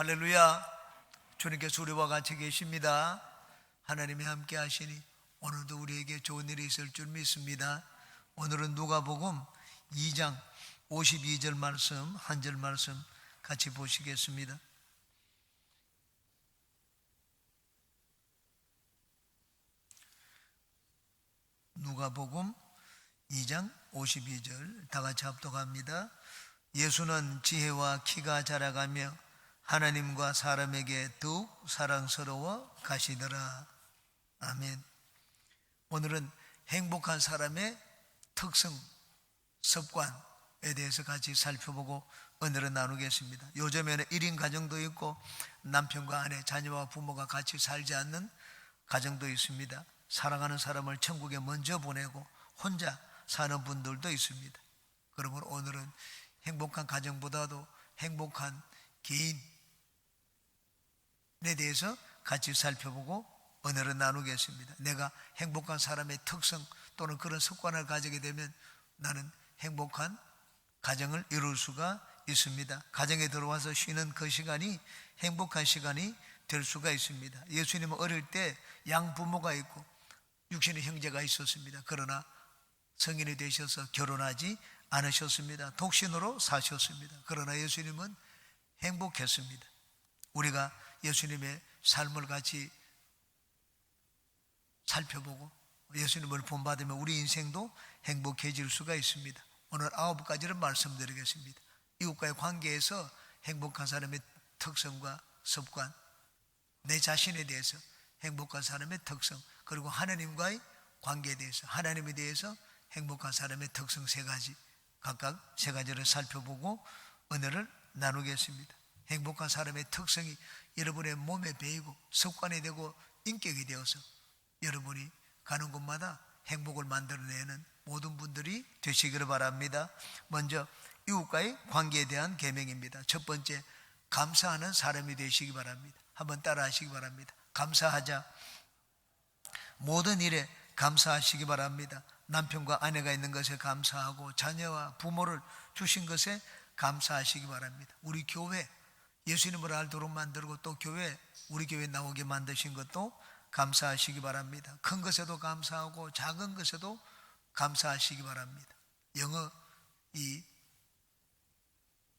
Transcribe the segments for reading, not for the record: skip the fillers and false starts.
할렐루야. 주님께서 우리와 같이 계십니다. 하나님이 함께 하시니 오늘도 우리에게 좋은 일이 있을 줄 믿습니다. 오늘은 누가복음 2장 52절 말씀, 한 절 말씀 같이 보시겠습니다. 누가복음 2장 52절 다 같이 합독합니다. 예수는 지혜와 키가 자라가며 하나님과 사람에게 더욱 사랑스러워 가시더라. 아멘. 오늘은 행복한 사람의 특성, 습관에 대해서 같이 살펴보고 은혜를 나누겠습니다. 요즘에는 1인 가정도 있고 남편과 아내, 자녀와 부모가 같이 살지 않는 가정도 있습니다. 사랑하는 사람을 천국에 먼저 보내고 혼자 사는 분들도 있습니다. 그러면 오늘은 행복한 가정보다도 행복한 개인에 대해서 같이 살펴보고 은혜를 나누겠습니다. 내가 행복한 사람의 특성 또는 그런 습관을 가지게 되면 나는 행복한 가정을 이룰 수가 있습니다. 가정에 들어와서 쉬는 그 시간이 행복한 시간이 될 수가 있습니다. 예수님은 어릴 때 양부모가 있고 육신의 형제가 있었습니다. 그러나 성인이 되셔서 결혼하지 않으셨습니다. 독신으로 사셨습니다. 그러나 예수님은 행복했습니다. 우리가 예수님의 삶을 같이 살펴보고 예수님을 본받으면 우리 인생도 행복해질 수가 있습니다. 오늘 9가지를 말씀드리겠습니다. 이웃과의 관계에서 행복한 사람의 특성과 습관, 내 자신에 대해서 행복한 사람의 특성, 그리고 하나님과의 관계에 대해서, 하나님에 대해서 행복한 사람의 특성 3가지, 각각 3가지를 살펴보고 은혜를 나누겠습니다. 행복한 사람의 특성이 여러분의 몸에 배이고 습관이 되고 인격이 되어서 여러분이 가는 곳마다 행복을 만들어내는 모든 분들이 되시기를 바랍니다. 먼저 이웃과의 관계에 대한 계명입니다. 첫 번째, 감사하는 사람이 되시기 바랍니다. 한번 따라 하시기 바랍니다. 감사하자. 모든 일에 감사하시기 바랍니다. 남편과 아내가 있는 것에 감사하고 자녀와 부모를 주신 것에 감사하시기 바랍니다. 우리 교회, 예수님을 알도록 만들고 또 교회, 우리 교회 나오게 만드신 것도 감사하시기 바랍니다. 큰 것에도 감사하고 작은 것에도 감사하시기 바랍니다. 영어 이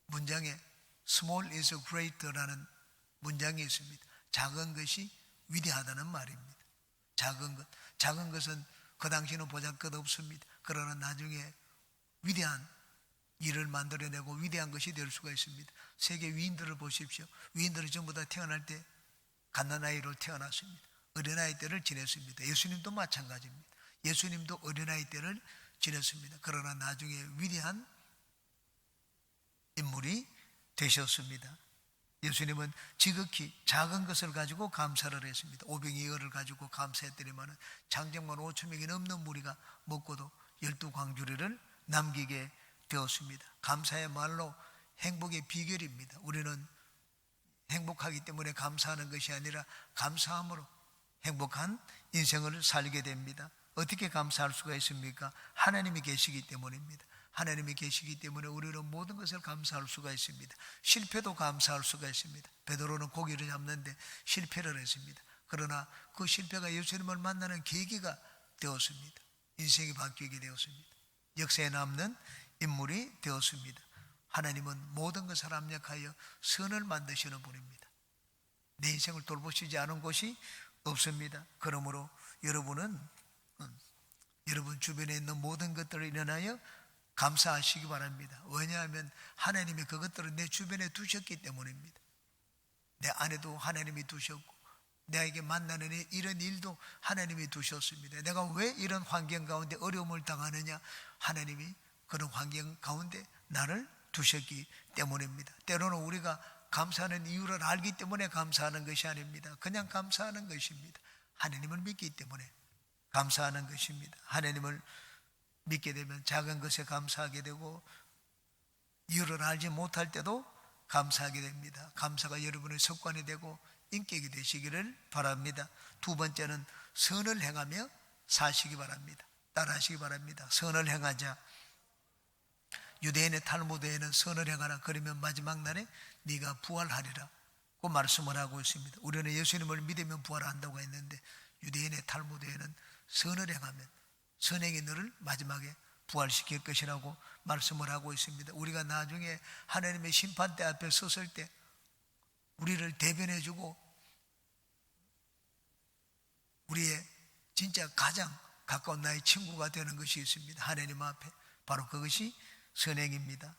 문장에 small is great라는 문장이 있습니다. 작은 것이 위대하다는 말입니다. 작은 것은 그 당시는 보잘것 없습니다. 그러나 나중에 위대한 일을 만들어내고 위대한 것이 될 수가 있습니다. 세계 위인들을 보십시오. 위인들은 전부 다 태어날 때 갓난아이로 태어났습니다. 어린아이 때를 지냈습니다. 예수님도 마찬가지입니다. 예수님도 어린아이 때를 지냈습니다. 그러나 나중에 위대한 인물이 되셨습니다. 예수님은 지극히 작은 것을 가지고 감사를 했습니다. 5병이어를 가지고 감사했더니만 장정만 5,000명이 넘는 무리가 먹고도 12광주리를 남기게 되었습니다. 감사야말로 행복의 비결입니다. 우리는 행복하기 때문에 감사하는 것이 아니라 감사함으로 행복한 인생을 살게 됩니다. 어떻게 감사할 수가 있습니까? 하나님이 계시기 때문입니다. 하나님이 계시기 때문에 우리는 모든 것을 감사할 수가 있습니다. 실패도 감사할 수가 있습니다. 베드로는 고기를 잡는데 실패를 했습니다. 그러나 그 실패가 예수님을 만나는 계기가 되었습니다. 인생이 바뀌게 되었습니다. 역사에 남는 인물이 되었습니다. 하나님은 모든 것을 합력하여 선을 만드시는 분입니다. 내 인생을 돌보시지 않은 곳이 없습니다. 그러므로 여러분은 여러분 주변에 있는 모든 것들을 인하여 감사하시기 바랍니다. 왜냐하면 하나님이 그것들을 내 주변에 두셨기 때문입니다. 내 안에도 하나님이 두셨고 내게 만나는 이런 일도 하나님이 두셨습니다. 내가 왜 이런 환경 가운데 어려움을 당하느냐? 하나님이 그런 환경 가운데 나를 두셨기 때문입니다. 때로는 우리가 감사하는 이유를 알기 때문에 감사하는 것이 아닙니다. 그냥 감사하는 것입니다. 하나님을 믿기 때문에 감사하는 것입니다. 하나님을 믿게 되면 작은 것에 감사하게 되고 이유를 알지 못할 때도 감사하게 됩니다. 감사가 여러분의 습관이 되고 인격이 되시기를 바랍니다. 두 번째는 선을 행하며 사시기 바랍니다. 따라하시기 바랍니다. 선을 행하자. 유대인의 탈무드에는 선을 행하라. 그러면 마지막 날에 네가 부활하리라 말씀을 하고 있습니다. 우리는 예수님을 믿으면 부활한다고 했는데 유대인의 탈무드에는 선을 행하면 선행이 너를 마지막에 부활시킬 것이라고 말씀을 하고 있습니다. 우리가 나중에 하나님의 심판대 앞에 섰을 때 우리를 대변해주고 우리의 진짜 가장 가까운 나의 친구가 되는 것이 있습니다. 하나님 앞에. 바로 그것이 선행입니다.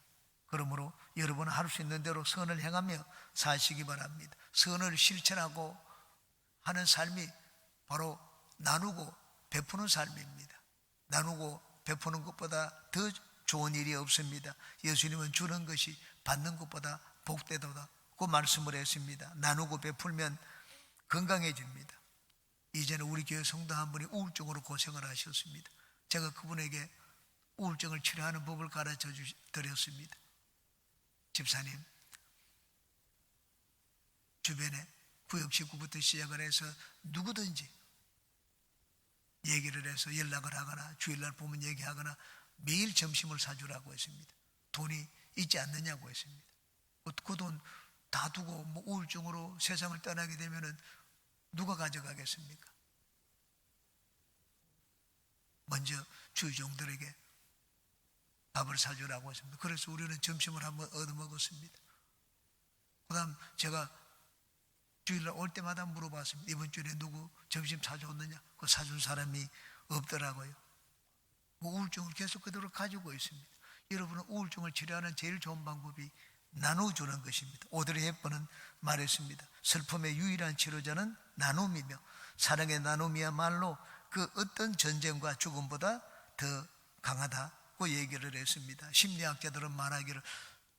그러므로 여러분은 할 수 있는 대로 선을 행하며 사시기 바랍니다. 선을 실천하고 하는 삶이 바로 나누고 베푸는 삶입니다. 나누고 베푸는 것보다 더 좋은 일이 없습니다. 예수님은 주는 것이 받는 것보다 복되도다 그 말씀을 했습니다. 나누고 베풀면 건강해집니다. 이제는 우리 교회 성도 한 분이 우울증으로 고생을 하셨습니다. 제가 그분에게 우울증을 치료하는 법을 가르쳐 드렸습니다. 집사님, 주변에 구역 식구부터 시작을 해서 누구든지 얘기를 해서 연락을 하거나 주일날 보면 얘기하거나 매일 점심을 사주라고 했습니다. 돈이 있지 않느냐고 했습니다. 그 돈 다 두고 우울증으로 세상을 떠나게 되면은 누가 가져가겠습니까? 먼저 주위 종들에게 밥을 사주라고 했습니다. 그래서 우리는 점심을 한번 얻어먹었습니다. 그 다음 제가 주일날 올 때마다 물어봤습니다. 이번 주에 누구 점심 사줬느냐? 그 사준 사람이 없더라고요. 우울증을 계속 그대로 가지고 있습니다. 여러분은 우울증을 치료하는 제일 좋은 방법이 나눠주는 것입니다. 오드리 헵번은 말했습니다. 슬픔의 유일한 치료자는 나눔이며 사랑의 나눔이야말로 그 어떤 전쟁과 죽음보다 더 강하다고 얘기를 했습니다. 심리학자들은 말하기를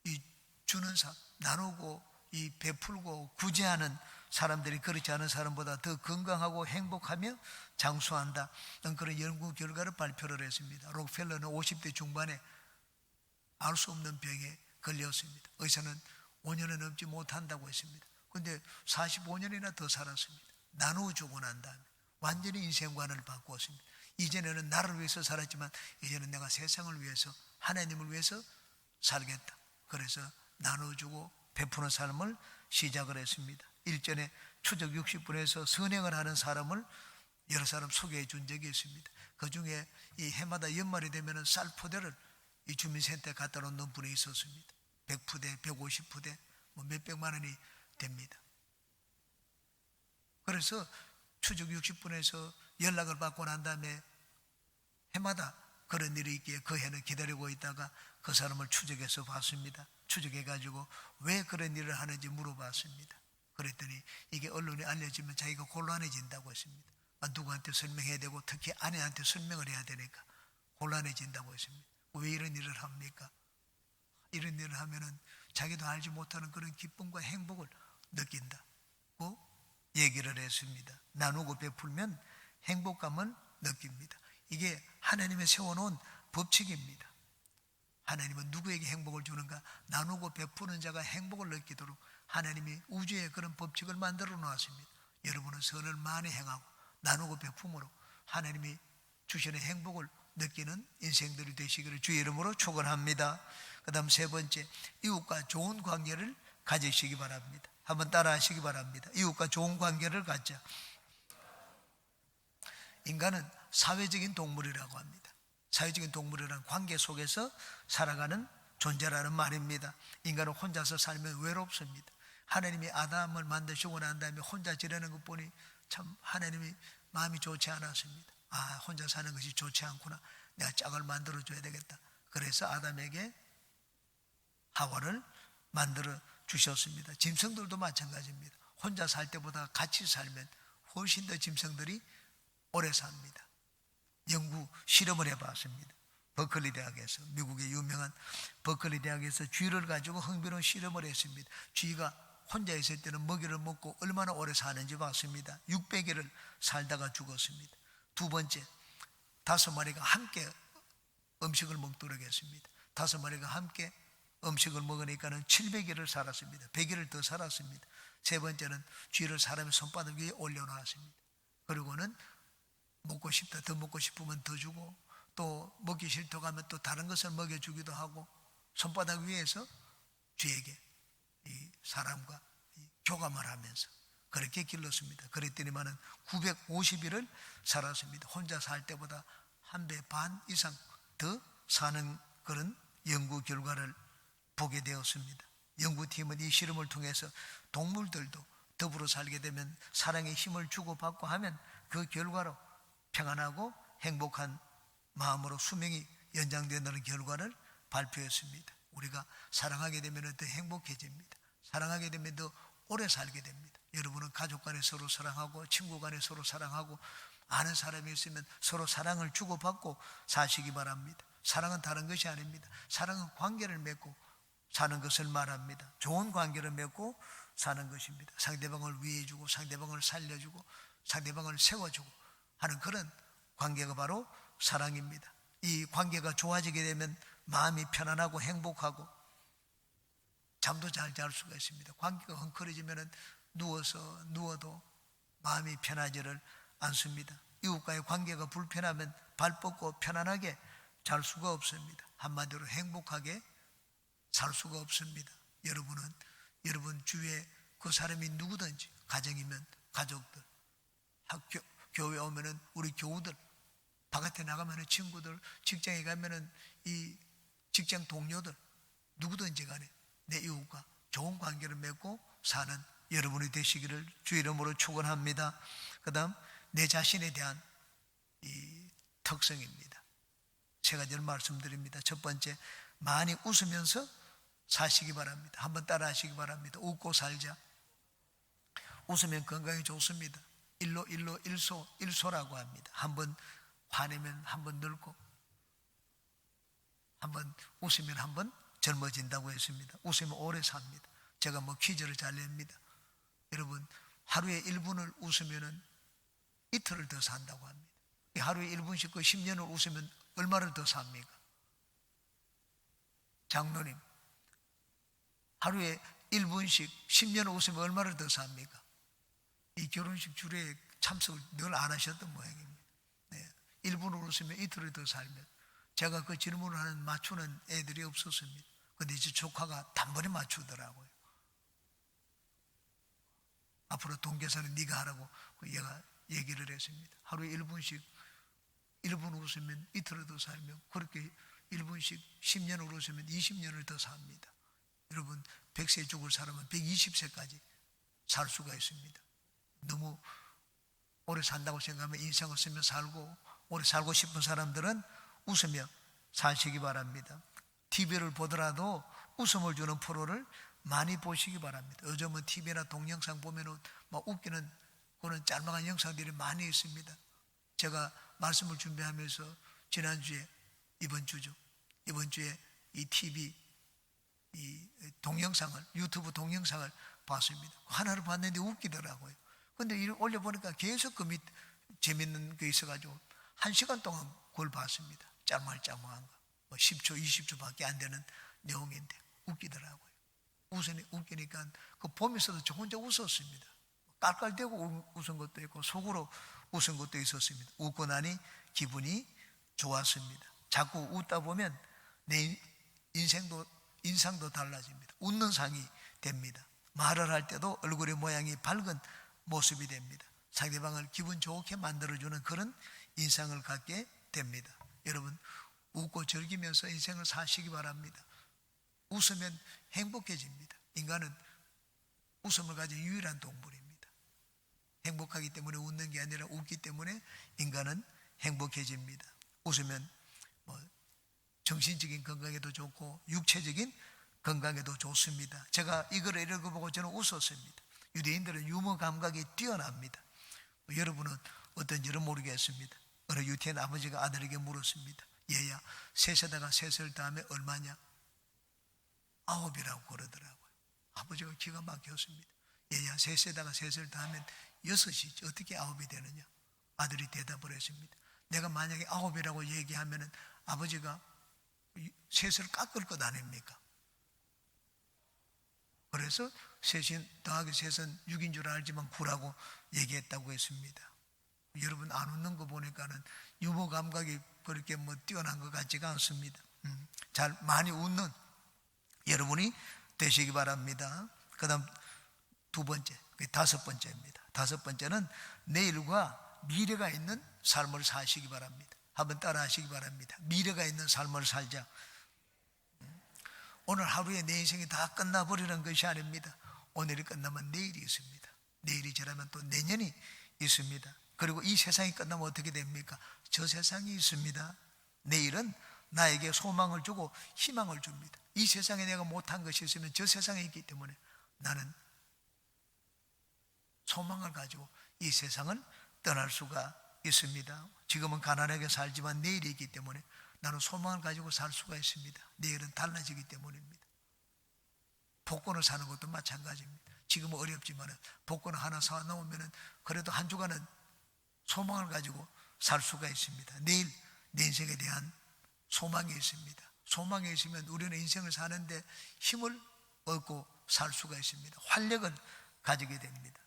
이 주는 삶, 나누고 이 베풀고 구제하는 사람들이 그렇지 않은 사람보다 더 건강하고 행복하며 장수한다. 그런 연구 결과를 발표를 했습니다. 록펠러는 50대 중반에 알 수 없는 병에 걸렸습니다. 의사는 5년은 넘지 못한다고 했습니다. 그런데 45년이나 더 살았습니다. 나누어주고 난 다음에 완전히 인생관을 바꾸었습니다. 이전에는 나를 위해서 살았지만 이제는 내가 세상을 위해서 하나님을 위해서 살겠다. 그래서 나눠주고 베푸는 삶을 시작을 했습니다. 일전에 추적 60분에서 선행을 하는 사람을 여러 사람 소개해 준 적이 있습니다. 그 중에 이 해마다 연말이 되면 쌀 포대를 이 주민센터에 갖다 놓는 분이 있었습니다. 100푸대, 150푸대, 몇백만 원이 됩니다. 그래서 추적 60분에서 연락을 받고 난 다음에 해마다 그런 일이 있기에 그 해는 기다리고 있다가 그 사람을 추적해서 봤습니다. 추적해가지고 왜 그런 일을 하는지 물어봤습니다. 그랬더니 이게 언론에 알려지면 자기가 곤란해진다고 했습니다. 누구한테 설명해야 되고 특히 아내한테 설명을 해야 되니까 곤란해진다고 했습니다. 왜 이런 일을 합니까? 이런 일을 하면은 자기도 알지 못하는 그런 기쁨과 행복을 느낀다고 얘기를 했습니다. 나누고 베풀면 행복감을 느낍니다. 이게 하나님의 세워놓은 법칙입니다. 하나님은 누구에게 행복을 주는가? 나누고 베푸는 자가 행복을 느끼도록 하나님이 우주에 그런 법칙을 만들어 놓았습니다. 여러분은 선을 많이 행하고 나누고 베품으로 하나님이 주시는 행복을 느끼는 인생들이 되시기를 주의 이름으로 축원합니다. 그 다음 세 번째, 이웃과 좋은 관계를 가지시기 바랍니다. 한번 따라 하시기 바랍니다. 이웃과 좋은 관계를 갖자. 인간은 사회적인 동물이라고 합니다. 사회적인 동물이란 관계 속에서 살아가는 존재라는 말입니다. 인간은 혼자서 살면 외롭습니다. 하나님이 아담을 만드시고 난 다음에 혼자 지내는 것 보니 참 하나님이 마음이 좋지 않았습니다. 혼자 사는 것이 좋지 않구나. 내가 짝을 만들어줘야 되겠다. 그래서 아담에게 하와를 만들어 주셨습니다. 짐승들도 마찬가지입니다. 혼자 살 때보다 같이 살면 훨씬 더 짐승들이 오래 삽니다. 연구 실험을 해봤습니다. 버클리 대학에서, 미국의 유명한 버클리 대학에서 쥐를 가지고 흥미로운 실험을 했습니다. 쥐가 혼자 있을 때는 먹이를 먹고 얼마나 오래 사는지 봤습니다. 600일을 살다가 죽었습니다. 두 번째, 5마리가 함께 음식을 먹도록 했습니다. 5마리가 함께 음식을 먹으니까는 700일을 살았습니다. 100일을 더 살았습니다. 세 번째는 쥐를 사람의 손바닥 위에 올려놓았습니다. 그리고는 먹고 싶다, 더 먹고 싶으면 더 주고, 또 먹기 싫다고 하면 또 다른 것을 먹여주기도 하고, 손바닥 위에서 쥐에게 이 사람과 이 교감을 하면서 그렇게 길렀습니다. 그랬더니만은 950일을 살았습니다. 혼자 살 때보다 1배 반 이상 더 사는 그런 연구 결과를 보게 되었습니다. 연구팀은 이 실험을 통해서 동물들도 더불어 살게 되면 사랑의 힘을 주고받고 하면 그 결과로 평안하고 행복한 마음으로 수명이 연장된다는 결과를 발표했습니다. 우리가 사랑하게 되면 더 행복해집니다. 사랑하게 되면 더 오래 살게 됩니다. 여러분은 가족 간에 서로 사랑하고 친구 간에 서로 사랑하고 아는 사람이 있으면 서로 사랑을 주고받고 사시기 바랍니다. 사랑은 다른 것이 아닙니다. 사랑은 관계를 맺고 사는 것을 말합니다. 좋은 관계를 맺고 사는 것입니다. 상대방을 위해주고 상대방을 살려주고 상대방을 세워주고 하는 그런 관계가 바로 사랑입니다. 이 관계가 좋아지게 되면 마음이 편안하고 행복하고 잠도 잘 잘 수가 있습니다. 관계가 헝클어지면 누워도 마음이 편하지를 않습니다. 이웃과의 관계가 불편하면 발 뻗고 편안하게 잘 수가 없습니다. 한마디로 행복하게 살 수가 없습니다. 여러분은 여러분 주위에 그 사람이 누구든지 가정이면 가족들, 학교, 교회 오면은 우리 교우들, 바깥에 나가면은 친구들, 직장에 가면은 이 직장 동료들, 누구든지 간에 내 이웃과 좋은 관계를 맺고 사는 여러분이 되시기를 주 이름으로 축원합니다. 그다음 내 자신에 대한 이 특성입니다. 세 가지를 말씀드립니다. 첫 번째, 많이 웃으면서 사시기 바랍니다. 한번 따라 하시기 바랍니다. 웃고 살자. 웃으면 건강에 좋습니다. 일소라고 합니다. 한번 화내면 한번 늙고 한번 웃으면 한번 젊어진다고 했습니다. 웃으면 오래 삽니다. 제가 퀴즈를 잘 냅니다. 여러분, 하루에 1분을 웃으면 이틀을 더 산다고 합니다. 하루에 1분씩 그 10년을 웃으면 얼마를 더 삽니까? 장로님, 하루에 1분씩 10년을 웃으면 얼마를 더 삽니까? 이 결혼식 주례에 참석을 늘 안 하셨던 모양입니다. 네. 1분을 웃으면 이틀을 더 살면, 제가 그 질문을 하는 맞추는 애들이 없었습니다. 근데 이제 조카가 단번에 맞추더라고요. 앞으로 동계사는 네가 하라고 얘가 얘기를 했습니다. 하루에 1분씩 1분 웃으면 이틀을 더 살면, 그렇게 1분씩 10년을 웃으면 20년을 더 삽니다. 여러분, 100세 죽을 사람은 120세까지 살 수가 있습니다. 너무 오래 산다고 생각하면 인생을 쓰며 살고, 오래 살고 싶은 사람들은 웃으며 사시기 바랍니다. TV를 보더라도 웃음을 주는 프로를 많이 보시기 바랍니다. 요즘은 TV나 동영상 보면 막 웃기는 그런 짤막한 영상들이 많이 있습니다. 제가 말씀을 준비하면서 지난주에 이번 주에 이 TV 이 동영상을, 유튜브 동영상을 봤습니다. 하나를 봤는데 웃기더라고요. 근데 올려보니까 계속 그 밑 재밌는 게 있어가지고 1시간 동안 그걸 봤습니다. 짤막한 거. 10초, 20초 밖에 안 되는 내용인데 웃기더라고요. 웃기니까 그 보면서도 저 혼자 웃었습니다. 깔깔대고 웃은 것도 있고 속으로 웃은 것도 있었습니다. 웃고 나니 기분이 좋았습니다. 자꾸 웃다 보면 내 인상도 달라집니다. 웃는 상이 됩니다. 말을 할 때도 얼굴의 모양이 밝은 모습이 됩니다. 상대방을 기분 좋게 만들어주는 그런 인상을 갖게 됩니다. 여러분, 웃고 즐기면서 인생을 사시기 바랍니다. 웃으면 행복해집니다. 인간은 웃음을 가진 유일한 동물입니다. 행복하기 때문에 웃는 게 아니라 웃기 때문에 인간은 행복해집니다. 웃으면 정신적인 건강에도 좋고 육체적인 건강에도 좋습니다. 제가 이걸 읽어보고 저는 웃었습니다. 유대인들은 유머 감각이 뛰어납니다. 여러분은 어떤지는 모르겠습니다. 어느 유태인 아버지가 아들에게 물었습니다. 얘야, 셋에다가 셋을 더하면 얼마냐? 9이라고 그러더라고요. 아버지가 기가 막혔습니다. 얘야, 셋에다가 셋을 더하면 6이지 어떻게 9이 되느냐? 아들이 대답을 했습니다. 내가 만약에 9이라고 얘기하면 아버지가 셋을 깎을 것 아닙니까? 그래서 셋인 더하기 셋은 6인 줄 알지만 9라고 얘기했다고 했습니다. 여러분, 안 웃는 거 보니까는 유머 감각이 그렇게 뛰어난 것 같지가 않습니다. 잘 많이 웃는 여러분이 되시기 바랍니다. 그 다음 두 번째, 다섯 번째입니다. 다섯 번째는 내일과 미래가 있는 삶을 사시기 바랍니다. 한번 따라 하시기 바랍니다. 미래가 있는 삶을 살자. 오늘 하루에 내 인생이 다 끝나버리는 것이 아닙니다. 오늘이 끝나면 내일이 있습니다. 내일이 지나면 또 내년이 있습니다. 그리고 이 세상이 끝나면 어떻게 됩니까? 저 세상이 있습니다. 내일은 나에게 소망을 주고 희망을 줍니다. 이 세상에 내가 못한 것이 있으면 저 세상에 있기 때문에 나는 소망을 가지고 이 세상을 떠날 수가 있습니다. 지금은 가난하게 살지만 내일이 있기 때문에 나는 소망을 가지고 살 수가 있습니다. 내일은 달라지기 때문입니다. 복권을 사는 것도 마찬가지입니다. 지금은 어렵지만 복권 하나 사놓으면 그래도 한 주간은 소망을 가지고 살 수가 있습니다. 내일 내 인생에 대한 소망이 있습니다. 소망이 있으면 우리는 인생을 사는데 힘을 얻고 살 수가 있습니다. 활력을 가지게 됩니다.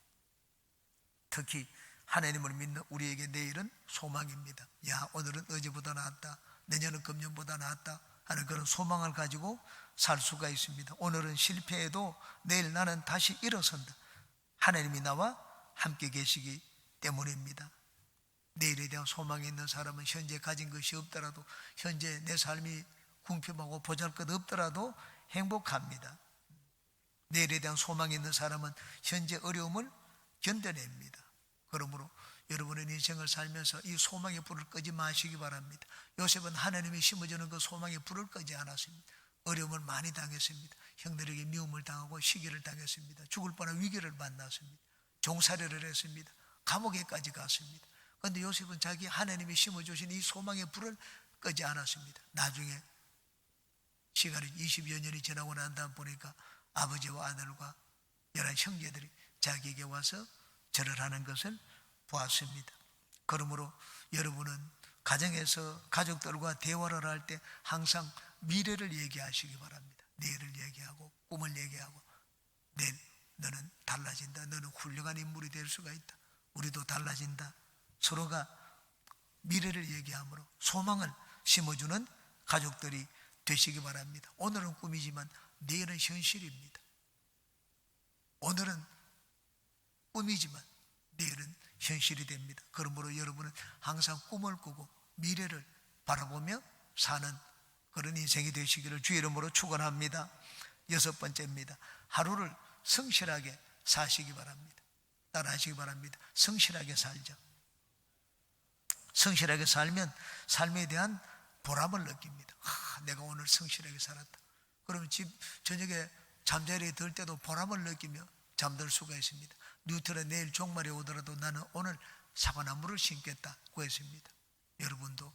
특히 하나님을 믿는 우리에게 내일은 소망입니다. 야, 오늘은 어제보다 나았다, 내년은 금년보다 나았다 하는 그런 소망을 가지고 살 수가 있습니다. 오늘은 실패해도 내일 나는 다시 일어선다. 하나님이 나와 함께 계시기 때문입니다. 내일에 대한 소망이 있는 사람은 현재 가진 것이 없더라도, 현재 내 삶이 궁핍하고 보잘것 없더라도 행복합니다. 내일에 대한 소망이 있는 사람은 현재 어려움을 견뎌냅니다. 그러므로 여러분의 인생을 살면서 이 소망의 불을 끄지 마시기 바랍니다. 요셉은 하나님이 심어주는 그 소망의 불을 끄지 않았습니다. 어려움을 많이 당했습니다. 형들에게 미움을 당하고 시기를 당했습니다. 죽을 뻔한 위기를 만났습니다. 종살이를 했습니다. 감옥에까지 갔습니다. 그런데 요셉은 자기 하나님이 심어주신 이 소망의 불을 끄지 않았습니다. 나중에 시간이 20여 년이 지나고 난 다음 보니까 아버지와 아들과 11 형제들이 자기에게 와서 절을 하는 것을 보았습니다. 그러므로 여러분은 가정에서 가족들과 대화를 할 때 항상 미래를 얘기하시기 바랍니다. 내일을 얘기하고 꿈을 얘기하고, 내일 너는 달라진다. 너는 훌륭한 인물이 될 수가 있다. 우리도 달라진다. 서로가 미래를 얘기함으로 소망을 심어주는 가족들이 되시기 바랍니다. 오늘은 꿈이지만 내일은 현실입니다. 오늘은 꿈이지만 내일은 현실이 됩니다. 그러므로 여러분은 항상 꿈을 꾸고 미래를 바라보며 사는 그런 인생이 되시기를 주의 이름으로 축원합니다. 여섯 번째입니다. 하루를 성실하게 사시기 바랍니다. 따라하시기 바랍니다. 성실하게 살자. 성실하게 살면 삶에 대한 보람을 느낍니다. 내가 오늘 성실하게 살았다. 그러면 집 저녁에 잠자리에 들 때도 보람을 느끼며 잠들 수가 있습니다. 뉴턴은 내일 종말이 오더라도 나는 오늘 사과나무를 심겠다고 했습니다. 여러분도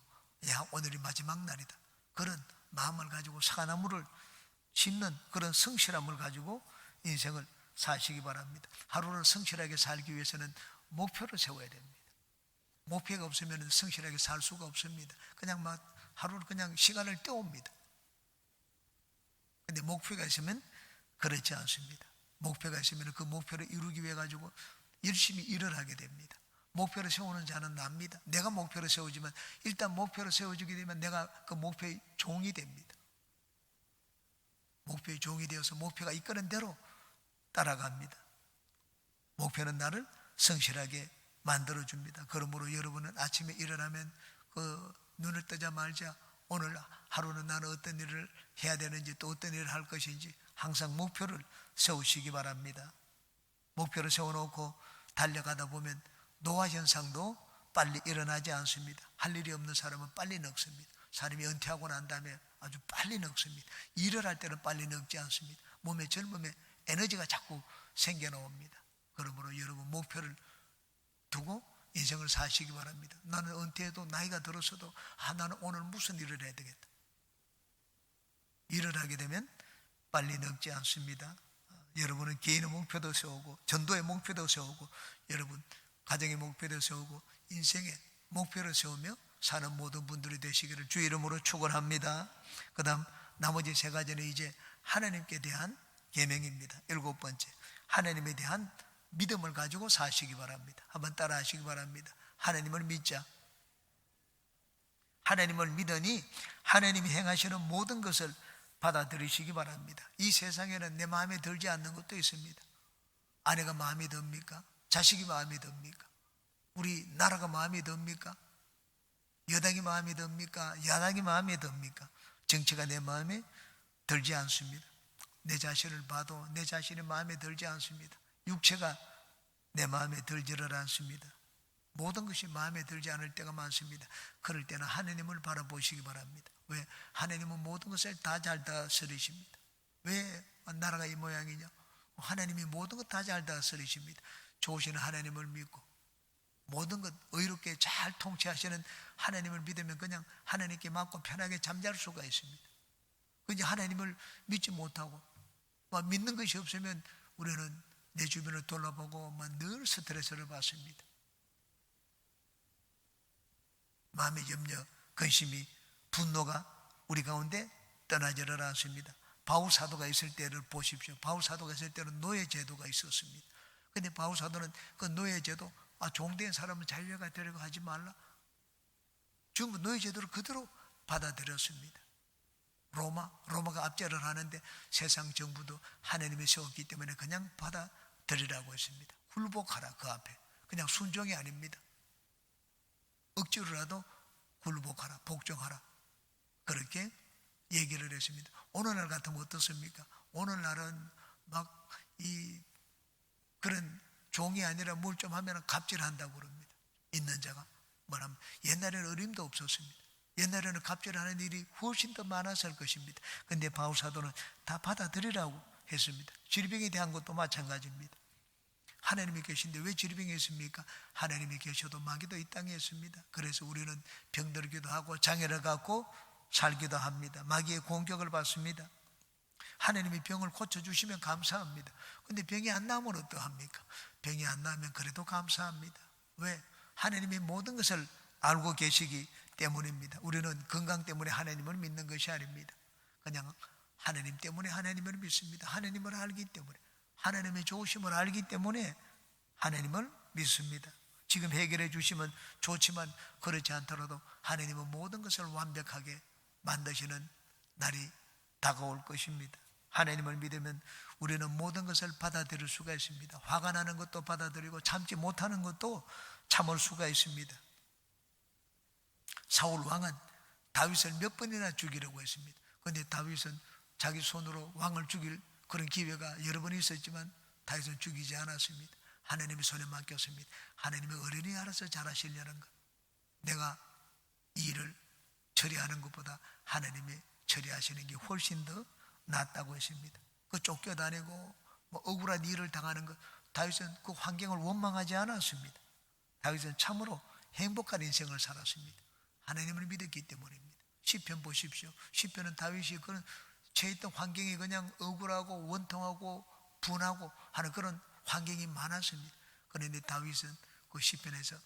야, 오늘이 마지막 날이다. 그런 마음을 가지고 사과나무를 심는 그런 성실함을 가지고 인생을 사시기 바랍니다. 하루를 성실하게 살기 위해서는 목표를 세워야 됩니다. 목표가 없으면 성실하게 살 수가 없습니다. 그냥 막 하루를 그냥 시간을 때웁니다. 근데 목표가 있으면 그렇지 않습니다. 목표가 있으면 그 목표를 이루기 위해 가지고 열심히 일을 하게 됩니다. 목표를 세우는 자는 납니다. 내가 목표를 세우지만 일단 목표를 세워주게 되면 내가 그 목표의 종이 됩니다. 목표의 종이 되어서 목표가 이끄는 대로 따라갑니다. 목표는 나를 성실하게 만들어줍니다. 그러므로 여러분은 아침에 일어나면 그 눈을 뜨자마자 오늘 하루는 나는 어떤 일을 해야 되는지 또 어떤 일을 할 것인지 항상 목표를 세우시기 바랍니다. 목표를 세워놓고 달려가다 보면 노화 현상도 빨리 일어나지 않습니다. 할 일이 없는 사람은 빨리 늙습니다. 사람이 은퇴하고 난 다음에 아주 빨리 늙습니다. 일을 할 때는 빨리 늙지 않습니다. 몸에 젊음에 에너지가 자꾸 생겨나옵니다. 그러므로 여러분 목표를 두고 인생을 사시기 바랍니다. 나는 은퇴해도 나이가 들어서도 나는 오늘 무슨 일을 해야 되겠다. 일을 하게 되면 빨리 늙지 않습니다. 여러분은 개인의 목표도 세우고 전도의 목표도 세우고 여러분 가정의 목표도 세우고 인생의 목표를 세우며 사는 모든 분들이 되시기를 주의 이름으로 축원합니다. 그 다음 나머지 세 가지는 이제 하나님께 대한 계명입니다. 일곱 번째, 하나님에 대한 믿음을 가지고 사시기 바랍니다. 한번 따라 하시기 바랍니다. 하나님을 믿자. 하나님을 믿으니 하나님이 행하시는 모든 것을 받아들이시기 바랍니다. 이 세상에는 내 마음에 들지 않는 것도 있습니다. 아내가 마음에 듭니까? 자식이 마음에 듭니까? 우리 나라가 마음에 듭니까? 여당이 마음에 듭니까? 야당이 마음에 듭니까? 정치가 내 마음에 들지 않습니다. 내 자신을 봐도 내 자신이 마음에 들지 않습니다. 육체가 내 마음에 들지를 않습니다. 모든 것이 마음에 들지 않을 때가 많습니다. 그럴 때는 하나님을 바라보시기 바랍니다. 왜? 하나님은 모든 것을 다 잘 다스리십니다. 왜 나라가 이 모양이냐? 하나님이 모든 것 다 잘 다스리십니다. 좋으신 하나님을 믿고 모든 것 의롭게 잘 통치하시는 하나님을 믿으면 그냥 하나님께 맡고 편하게 잠잘 수가 있습니다. 그런데 하나님을 믿지 못하고 믿는 것이 없으면 우리는 내 주변을 돌아보고 늘 스트레스를 받습니다. 마음의 염려, 근심이, 분노가 우리 가운데 떠나지를 않습니다. 바울 사도가 있을 때를 보십시오. 바울 사도가 있을 때는 노예 제도가 있었습니다. 근데 바울 사도는 그 노예 제도, 종된 사람은 자유가 되려고 하지 말라. 전부 노예 제도를 그대로 받아들였습니다. 로마가 압제를 하는데 세상 정부도 하나님이 세웠기 때문에 그냥 받아들이라고 했습니다. 굴복하라. 그 앞에 그냥 순종이 아닙니다. 억지로라도 굴복하라, 복종하라, 그렇게 얘기를 했습니다. 오늘날 같으면 어떻습니까? 오늘날은 그런 종이 아니라 뭘 좀 하면 갑질한다고 그럽니다. 있는 자가 뭐라면, 옛날에는 어림도 없었습니다. 옛날에는 갑질하는 일이 훨씬 더 많았을 것입니다. 근데 바울 사도는 다 받아들이라고 했습니다. 질병에 대한 것도 마찬가지입니다. 하나님이 계신데 왜 질병이 있습니까? 하나님이 계셔도 마귀도 이 땅에 있습니다. 그래서 우리는 병들기도 하고 장애를 갖고 살기도 합니다. 마귀의 공격을 받습니다. 하나님이 병을 고쳐주시면 감사합니다. 근데 병이 안 나면 어떡합니까? 병이 안 나면 그래도 감사합니다. 왜? 하나님이 모든 것을 알고 계시기 때문입니다. 우리는 건강 때문에 하나님을 믿는 것이 아닙니다. 그냥 하나님 때문에 하나님을 믿습니다. 하나님을 알기 때문에, 하나님의 좋으심을 알기 때문에 하나님을 믿습니다. 지금 해결해 주시면 좋지만 그렇지 않더라도 하나님은 모든 것을 완벽하게 만드시는 날이 다가올 것입니다. 하나님을 믿으면 우리는 모든 것을 받아들일 수가 있습니다. 화가 나는 것도 받아들이고 참지 못하는 것도 참을 수가 있습니다. 사울 왕은 다윗을 몇 번이나 죽이려고 했습니다. 그런데 다윗은 자기 손으로 왕을 죽일 그런 기회가 여러 번 있었지만 다윗은 죽이지 않았습니다. 하나님의 손에 맡겼습니다. 하나님의 어른이 알아서 잘하시려는 것, 내가 이 일을 처리하는 것보다 하나님이 처리하시는 게 훨씬 더 낫다고 했습니다. 그 쫓겨다니고 억울한 일을 당하는 것, 다윗은 그 환경을 원망하지 않았습니다. 다윗은 참으로 행복한 인생을 살았습니다. 하나님을 믿었기 때문입니다. 시편 보십시오. 시편은 다윗이 그런 처했던 환경이 그냥 억울하고 원통하고 분하고 하는 그런 환경이 많았습니다. 그런데 다윗은 그 시편에서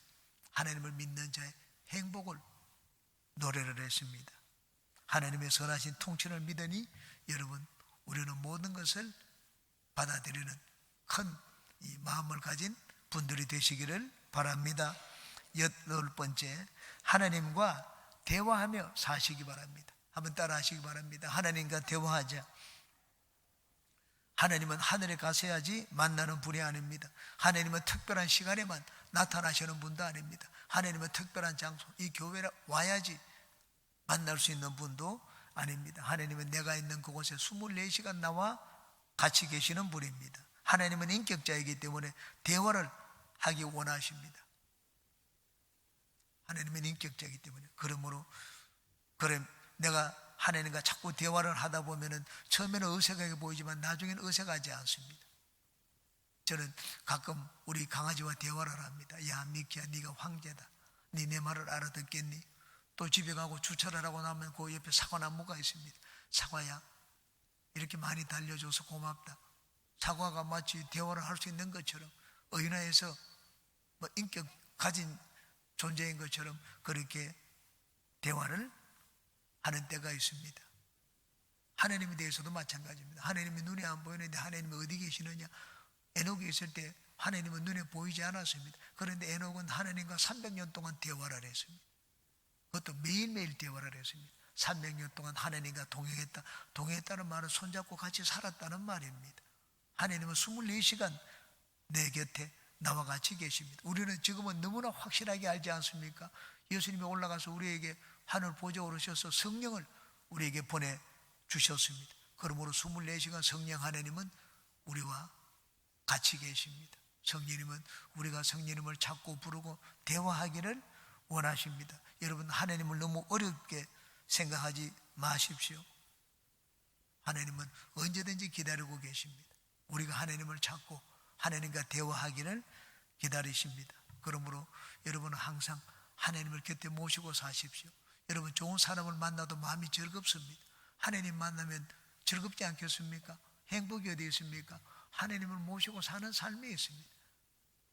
하나님을 믿는 자의 행복을 노래를 했습니다. 하나님의 선하신 통치를 믿으니 여러분, 우리는 모든 것을 받아들이는 큰 이 마음을 가진 분들이 되시기를 바랍니다. 8번째, 하나님과 대화하며 사시기 바랍니다. 한번 따라 하시기 바랍니다. 하나님과 대화하자. 하나님은 하늘에 가셔야지 만나는 분이 아닙니다. 하나님은 특별한 시간에만 나타나시는 분도 아닙니다. 하나님은 특별한 장소, 이 교회에 와야지 만날 수 있는 분도 아닙니다. 하나님은 내가 있는 그곳에 24시간 나와 같이 계시는 분입니다. 하나님은 인격자이기 때문에 대화를 하기 원하십니다. 하나님은 인격자이기 때문에. 그러므로 내가 하나님과 자꾸 대화를 하다 보면은 처음에는 어색하게 보이지만 나중에는 어색하지 않습니다. 저는 가끔 우리 강아지와 대화를 합니다. 야, 미키야, 네가 황제다. 네 내 말을 알아듣겠니? 또 집에 가고 주차를 하고 나면 그 옆에 사과나무가 있습니다. 사과야, 이렇게 많이 달려줘서 고맙다. 사과가 마치 대화를 할 수 있는 것처럼, 어린아이에서 인격 가진 존재인 것처럼 그렇게 대화를 하는 때가 있습니다. 하나님에 대해서도 마찬가지입니다. 하나님이 눈에 안 보이는데 하나님이 어디 계시느냐? 에녹이 있을 때 하나님은 눈에 보이지 않았습니다. 그런데 에녹은 하나님과 300년 동안 대화를 했습니다. 그것도 매일매일 대화를 했습니다. 300년 동안 하나님과 동행했다. 동행했다는 말은 손잡고 같이 살았다는 말입니다. 하나님은 24시간 내 곁에 나와 같이 계십니다. 우리는 지금은 너무나 확실하게 알지 않습니까? 예수님이 올라가서 우리에게 하늘 보좌에 오르셔서 성령을 우리에게 보내주셨습니다. 그러므로 24시간 성령 하나님은 우리와 같이 계십니다. 성령님은 우리가 성령님을 찾고 부르고 대화하기를 원하십니다. 여러분, 하나님을 너무 어렵게 생각하지 마십시오. 하나님은 언제든지 기다리고 계십니다. 우리가 하나님을 찾고 하나님과 대화하기를 기다리십니다. 그러므로 여러분은 항상 하나님을 곁에 모시고 사십시오. 여러분, 좋은 사람을 만나도 마음이 즐겁습니다. 하나님 만나면 즐겁지 않겠습니까? 행복이 어디 있습니까? 하나님을 모시고 사는 삶이 있습니다.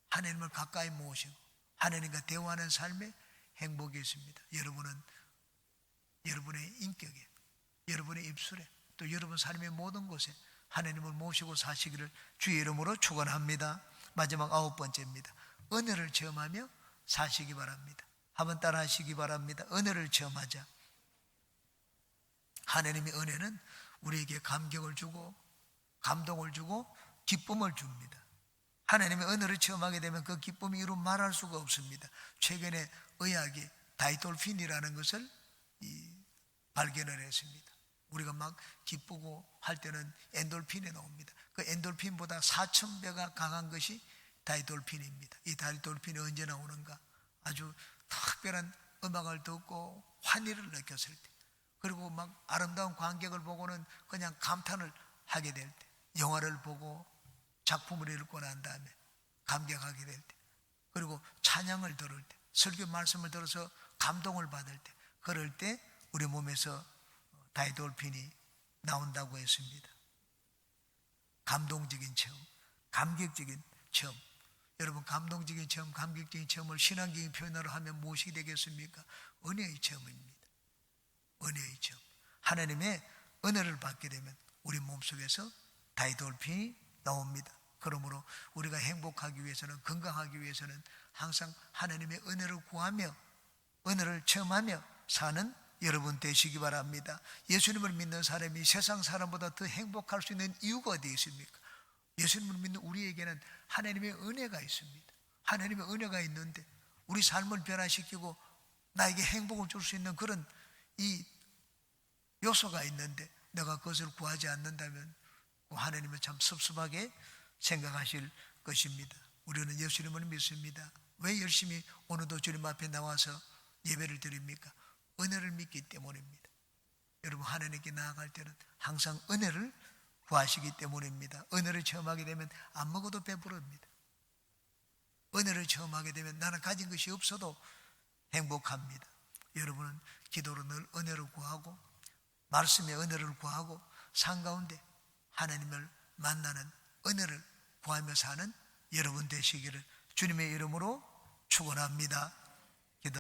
하나님을 가까이 모시고 하나님과 대화하는 삶에 행복이 있습니다. 여러분은 여러분의 인격에, 여러분의 입술에, 또 여러분 삶의 모든 곳에 하나님을 모시고 사시기를 주의 이름으로 축원합니다. 마지막 9번째입니다. 은혜를 체험하며 사시기 바랍니다. 한번 따라 하시기 바랍니다. 은혜를 체험하자. 하나님의 은혜는 우리에게 감격을 주고 감동을 주고 기쁨을 줍니다. 하나님의 은혜를 체험하게 되면 그 기쁨이 이루 말할 수가 없습니다. 최근에 의학이 다이돌핀이라는 것을 발견을 했습니다. 우리가 막 기쁘고 할 때는 엔돌핀이 나옵니다. 그 엔돌핀보다 4,000배가 강한 것이 다이돌핀입니다. 이 다이돌핀이 언제 나오는가? 아주 특별한 음악을 듣고 환희를 느꼈을 때, 그리고 막 아름다운 광경을 보고는 그냥 감탄을 하게 될 때, 영화를 보고 작품을 읽고 난 다음에 감격하게 될 때, 그리고 찬양을 들을 때, 설교 말씀을 들어서 감동을 받을 때, 그럴 때 우리 몸에서 다이돌핀이 나온다고 했습니다. 감동적인 체험, 감격적인 체험. 여러분, 감동적인 체험, 감격적인 체험을 신앙적인 표현으로 하면 무엇이 되겠습니까? 은혜의 체험입니다. 은혜의 체험. 하나님의 은혜를 받게 되면 우리 몸속에서 다이돌핀이 나옵니다. 그러므로 우리가 행복하기 위해서는, 건강하기 위해서는 항상 하나님의 은혜를 구하며 은혜를 체험하며 사는 여러분 되시기 바랍니다. 예수님을 믿는 사람이 세상 사람보다 더 행복할 수 있는 이유가 어디 있습니까? 예수님을 믿는 우리에게는 하나님의 은혜가 있습니다. 하나님의 은혜가 있는데 우리 삶을 변화시키고 나에게 행복을 줄 수 있는 그런 이 요소가 있는데 내가 그것을 구하지 않는다면 하나님은 참 섭섭하게 생각하실 것입니다. 우리는 예수님을 믿습니다. 왜 열심히 오늘도 주님 앞에 나와서 예배를 드립니까? 은혜를 믿기 때문입니다. 여러분, 하나님께 나아갈 때는 항상 은혜를 구하시기 때문입니다. 은혜를 체험하게 되면 안 먹어도 배부릅니다. 은혜를 체험하게 되면 나는 가진 것이 없어도 행복합니다. 여러분은 기도로 늘 은혜를 구하고 말씀의 은혜를 구하고 삶 가운데 하나님을 만나는 은혜를 구하며 사는 여러분 되시기를 주님의 이름으로 축원합니다.